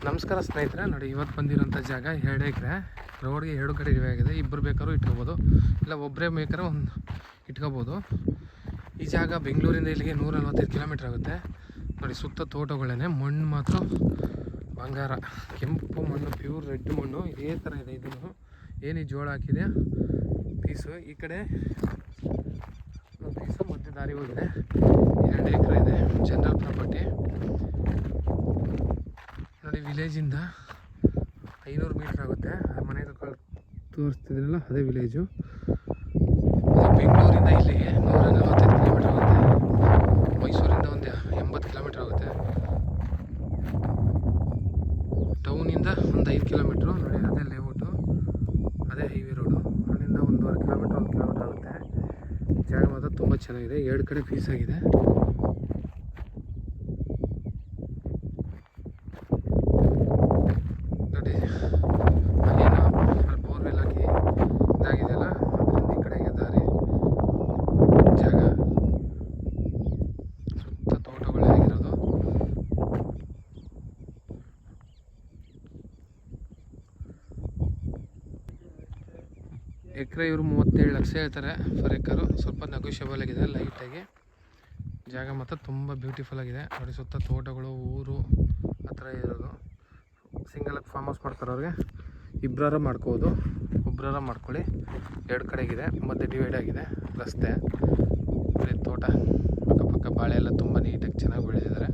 ನಮಸ್ಕಾರ ಸ್ನೇಹಿತರೆ, ನೋಡಿ ಇವತ್ತು ಬಂದಿರೋಂಥ ಜಾಗ 2 ಎಕರೆ. ರೋಡ್ಗೆ 2 ಕಡೆ ಆಗಿದೆ. ಇಬ್ಬರು ಬೇಕಾದ್ರೂ ಇಟ್ಕೋಬೋದು, ಇಲ್ಲ ಒಬ್ಬರೇ ಬೇಕಾದ್ರೆ ಒಂದು ಇಟ್ಕೋಬೋದು. ಈ ಜಾಗ ಬೆಂಗಳೂರಿಂದ ಇಲ್ಲಿಗೆ 145 ಕಿಲೋಮೀಟ್ರ್ ಆಗುತ್ತೆ. ನೋಡಿ ಸುತ್ತ ತೋಟಗಳೇ, ಮಣ್ಣು ಮಾತ್ರ ಬಂಗಾರ, ಕೆಂಪು ಮಣ್ಣು, ಪ್ಯೂರ್ ರೆಡ್ ಮಣ್ಣು. ಇದೇ ಥರ ಇದೆ. ಇದನ್ನು ಏನು ಜೋಳ ಹಾಕಿದೆ ಪೀಸು, ಈ ಕಡೆ ಪೀಸು ಮಧ್ಯೆ ದಾರಿ ಹೋಗಿದೆ. 2 ಎಕರೆ ಇದೆ, ಜನರಲ್ ಪ್ರಾಪರ್ಟಿ. ನೋಡಿ ವಿಲೇಜಿಂದ 500 ಮೀಟ್ರ್ ಆಗುತ್ತೆ. ಮನೆಗೆ ತೋರಿಸ್ತಿದ್ರಲ್ಲ ಅದೇ ವಿಲೇಜು. ಬೆಂಗಳೂರಿಂದ ಇಲ್ಲಿಗೆ 145 ಕಿಲೋಮೀಟ್ರ್ ಆಗುತ್ತೆ. ಮೈಸೂರಿಂದ ಒಂದು 80 ಕಿಲೋಮೀಟ್ರ್ ಆಗುತ್ತೆ. ಟೌನಿಂದ ಒಂದು 5 ಕಿಲೋಮೀಟ್ರು. ನೋಡಿ ಅದೇ ಲೇಔಟು, ಅದೇ ಹೈವೇ ರೋಡು. ಅಲ್ಲಿಂದ 1.5 ಕಿಲೋಮೀಟ್ರ್ 1 ಕಿಲೋಮೀಟ್ರ್ ಆಗುತ್ತೆ. ಜಾಗ ಮಾತ್ರ ತುಂಬ ಚೆನ್ನಾಗಿದೆ. 2 ಕಡೆ ಪೀಸ್ ಆಗಿದೆ. ನೋಡಿ ಅಲ್ಲೇನೋ ಅಲ್ಲಿ ಬೋರ್ವೆಲ್ ಹಾಕಿ ಇದಾಗಿದೆಯಲ್ಲ, ಅದರಿಂದ ಈ ಕಡೆಗೆ ದಾರಿ. ಜಾಗ ಸುತ್ತ ತೋಟಗಳೇ ಆಗಿರೋದು. ಎಕರೆ ಇವರು 37 ಲಕ್ಷ ಹೇಳ್ತಾರೆ ಫರ್ ಎಕರು. ಸ್ವಲ್ಪ ನೆಗೋಷಿಯಬಲ್ ಆಗಿದೆ ಲೈಟಾಗಿ. ಜಾಗ ಮಾತ್ರ ತುಂಬ ಬ್ಯೂಟಿಫುಲ್ ಆಗಿದೆ. ನೋಡಿ ಸುತ್ತ ತೋಟಗಳು, ಊರು ಹತ್ರ ಇರೋದು. ಸಿಂಗಲಾಗಿ ಫಾರ್ಮ್ ಹೌಸ್ ಮಾಡ್ತಾರವ್ರಿಗೆ ಇಬ್ಬರಾರ ಮಾಡ್ಕೋಬೋದು, ಒಬ್ಬರಾರ ಮಾಡ್ಕೊಳ್ಳಿ. 2 ಕಡೆಗಿದೆ, ಮಧ್ಯೆ ಡಿವೈಡ್ ಆಗಿದೆ ರಸ್ತೆ. ತೋಟ ಅಕ್ಕಪಕ್ಕ ಬಾಳೆ ಎಲ್ಲ ತುಂಬ ನೀಟಾಗಿ ಚೆನ್ನಾಗಿ ಬೆಳೆದಿದ್ದಾರೆ.